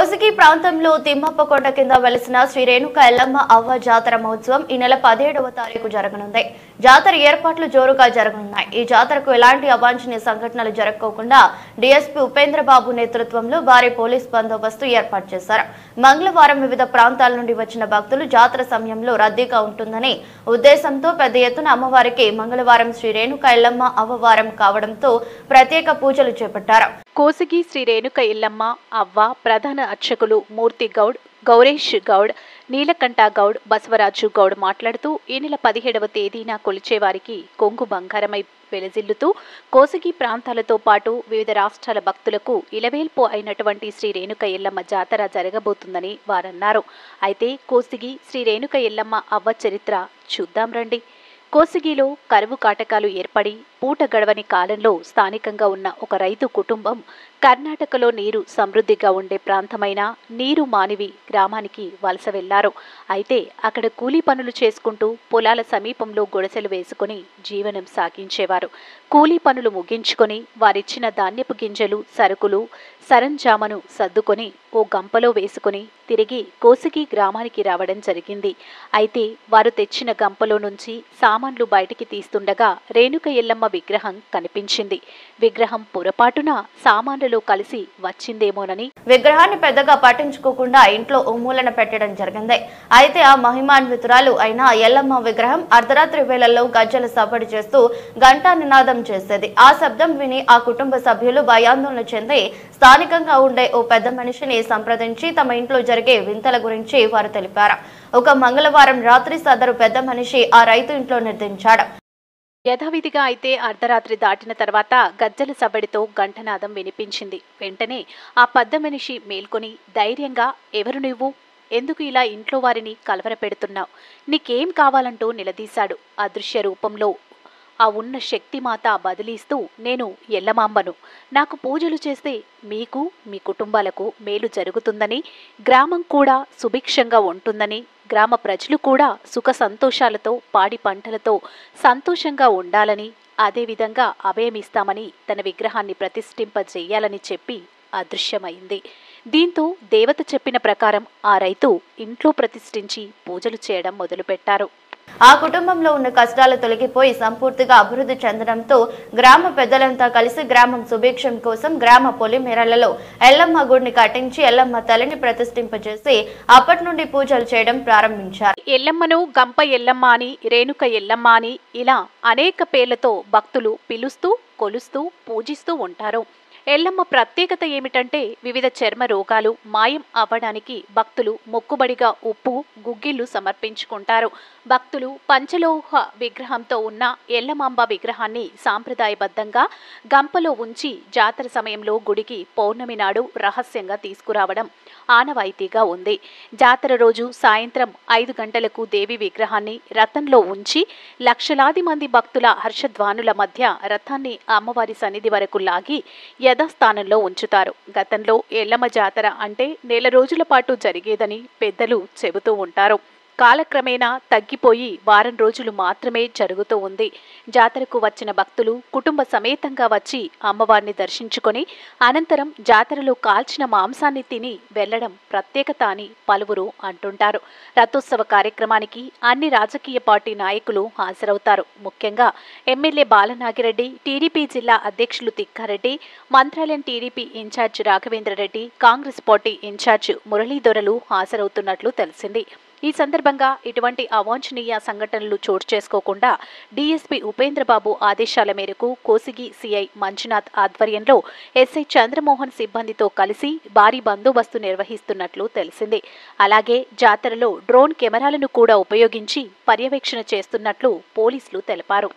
కోసిగి ప్రాంతంలో తిమ్మప్పకొండ కింద వెలిసిన శ్రీ రేణుక ఎల్లమ్మ అవ్వ జాతర మహోత్సవం ఈ నెల 17వ తారీఖు జరగనుంది. జాతర ఏర్పాట్లు జోరుగా జరగనున్నాయి. ఈ జాతరకు ఎలాంటి అవాంఛనీయ సంఘటనలు జరగకోకుండా డీఎస్పీ ఉపేంద్రబాబు నేతృత్వంలో భారీ పోలీస్ బందోబస్తు ఏర్పాటు చేశారు. మంగళవారం వివిధ ప్రాంతాల నుండి వచ్చిన భక్తులు జాతర సమయంలో రద్దీగా ఉంటుందని ఉద్దేశంతో పెద్ద ఎత్తున అమ్మవారికి మంగళవారం శ్రీ రేణుక ఎల్లమ్మ అవ్వవారం కావడంతో ప్రత్యేక పూజలు చేపట్టారు. కోసిగి శ్రీ రేణుక ఎల్లమ్మ అవ్వ ప్రధాన అర్చకులు మూర్తి గౌడ్, గౌరేష్ గౌడ్, నీలకంఠ గౌడ్, బసవరాజు గౌడ్ మాట్లాడుతూ ఈ నెల 17వ తేదీన కొలిచేవారికి కొంగు బంగారమై వెలజిల్లుతూ కోసిగి ప్రాంతాలతో పాటు వివిధ రాష్ట్రాల భక్తులకు ఇలవేల్పు అయినటువంటి శ్రీ రేణుక ఎల్లమ్మ జాతర జరగబోతుందని వారన్నారు. అయితే కోసిగి శ్రీ రేణుక ఎల్లమ్మ అవ్వ చరిత్ర చూద్దాం రండి. కోసిగిలో కరువు కాటకాలు ఏర్పడి పూట గడవని కాలంలో స్థానికంగా ఉన్న ఒక రైతు కుటుంబం కర్ణాటకలో నీరు సమృద్ధిగా ఉండే ప్రాంతమైన నీరు మానివి గ్రామానికి వలస వెళ్లారు. అయితే అక్కడ కూలీ పనులు చేసుకుంటూ పొలాల సమీపంలో గుడిసెలు వేసుకుని జీవనం సాగించేవారు. కూలీ పనులు ముగించుకొని వారిచ్చిన ధాన్యపు గింజలు, సరుకులు, సరంజామను సర్దుకొని ఓ గంపలో వేసుకుని తిరిగి కోసిగి గ్రామానికి రావడం జరిగింది. అయితే వారు తెచ్చిన గంపలో నుంచి సామాన్లు బయటికి తీస్తుండగా రేణుక ఎల్లమ్మ విగ్రహం కనిపించింది. విగ్రహం పొరపాటున సామాన్లలో కలిసి వచ్చిందేమోనని విగ్రహాన్ని పెద్దగా పట్టించుకోకుండా ఇంట్లో మూలన పెట్టడం జరిగింది. అయితే ఆ మహిమాన్వితురాలు అయిన ఎల్లమ్మ విగ్రహం అర్ధరాత్రి వేళల్లో గజ్జల సవ్వడి చేస్తూ గంటా నినాదం చేసేది. ఆ శబ్దం విని ఆ కుటుంబ సభ్యులు భయాందోళన చెంది స్థానికంగా ఉండే ఓ పెద్ద మనిషిని సంప్రదించి తమ ఇంట్లో జరిగే వింతల గురించి వారు తెలిపారు. ఒక మంగళవారం రాత్రి సదరు పెద్ద మనిషి ఆ రైతు ఇంట్లో నిర్దించాడు. యథావిధిగా అయితే అర్ధరాత్రి దాటిన తర్వాత గజ్జల సవ్వడితో గంటనాదం వినిపించింది. వెంటనే ఆ పెద్ద మనిషి మేల్కొని ధైర్యంగా, ఎవరు నువ్వు, ఎందుకు ఇలా ఇంట్లో వారిని కలవరపెడుతున్నావు, నీకేం కావాలంటూ నిలదీశాడు. అదృశ్య రూపంలో ఆ ఉన్న శక్తిమాత బదిలీస్తూ, నేను ఎల్లమాంబను, నాకు పూజలు చేస్తే మీకు మీ కుటుంబాలకు మేలు జరుగుతుందని, గ్రామం కూడా సుభిక్షంగా ఉంటుందని, గ్రామ ప్రజలు కూడా సుఖ సంతోషాలతో పాడి పంటలతో సంతోషంగా ఉండాలని, అదేవిధంగా అభయమిస్తామని తన విగ్రహాన్ని ప్రతిష్ఠింపజేయాలని చెప్పి అదృశ్యమైంది. దీంతో దేవత చెప్పిన ప్రకారం ఆ రైతు ఇంట్లో ప్రతిష్ఠించి పూజలు చేయడం మొదలుపెట్టారు. ఆ కుటుంబంలో ఉన్న కష్టాలు తొలగిపోయి సంపూర్తిగా అభివృద్ధి చెందడంతో గ్రామ పెద్దలంతా కలిసి గ్రామం సుభిక్షం కోసం గ్రామ పొలిమేరలలో ఎల్లమ్మ గుడిని కట్టించి ఎల్లమ్మ తల్లిని ప్రతిష్ఠింపజేసి అప్పటి నుండి పూజలు చేయడం ప్రారంభించారు. ఎల్లమ్మను గంప ఎల్లమ్మ అని, రేణుక ఎల్లమ్మ అని ఇలా అనేక పేర్లతో భక్తులు పిలుస్తూ, కొలుస్తూ, పూజిస్తూ ఉంటారు. ఎల్లమ్మ ప్రత్యేకత ఏమిటంటే వివిధ చర్మ రోగాలు మాయం అవ్వడానికి భక్తులు మొక్కుబడిగా ఉప్పు, గుగ్గిళ్లు సమర్పించుకుంటారు. భక్తులు పంచలోహ విగ్రహంతో ఉన్న ఎల్లమాంబ విగ్రహాన్ని సాంప్రదాయబద్ధంగా గంపలో ఉంచి జాతర సమయంలో గుడికి పౌర్ణమి నాడు రహస్యంగా తీసుకురావడం ఆనవాయితీగా ఉంది. జాతర రోజు సాయంత్రం 5 గంటలకు దేవి విగ్రహాన్ని రథంలో ఉంచి లక్షలాది మంది భక్తుల హర్షధ్వానుల మధ్య రథాన్ని అమ్మవారి సన్నిధి వరకు లాగి యథాస్థానంలో ఉంచుతారు. గతంలో ఎల్లమ్మ జాతర అంటే నెల రోజుల పాటు జరిగేదని పెద్దలు చెబుతూ ఉంటారు. కాలక్రమేణా తగ్గిపోయి వారం రోజులు మాత్రమే జరుగుతూ ఉంది. జాతరకు వచ్చిన భక్తులు కుటుంబ సమేతంగా వచ్చి అమ్మవారిని దర్శించుకొని అనంతరం జాతరలో కాల్చిన మాంసాన్ని తిని వెళ్లడం ప్రత్యేకత అని పలువురు అంటుంటారు. రథోత్సవ కార్యక్రమానికి అన్ని రాజకీయ పార్టీ నాయకులు హాజరవుతారు. ముఖ్యంగా ఎమ్మెల్యే బాలనాగిరెడ్డి, టీడీపీ జిల్లా అధ్యక్షులు Tikkareddy, Mantralayam TDP incharge Raghavendrareddy, Congress party incharge మురళీధరలు హాజరవుతున్నట్లు తెలిసింది. ఈ సందర్భంగా ఇటువంటి అవాంఛనీయ సంఘటనలు చోటు చేసుకోకుండా డీఎస్పీ ఉపేంద్రబాబు ఆదేశాల మేరకు కోసిగి సిఐ మంజునాథ్ ఆధ్వర్యంలో ఎస్ఐ చంద్రమోహన్ సిబ్బందితో కలిసి భారీ బందోబస్తు నిర్వహిస్తున్నట్లు తెలిసింది. అలాగే జాతరలో డ్రోన్ కెమెరాలను కూడా ఉపయోగించి పర్యవేక్షణ చేస్తున్నట్లు పోలీసులు తెలిపారు.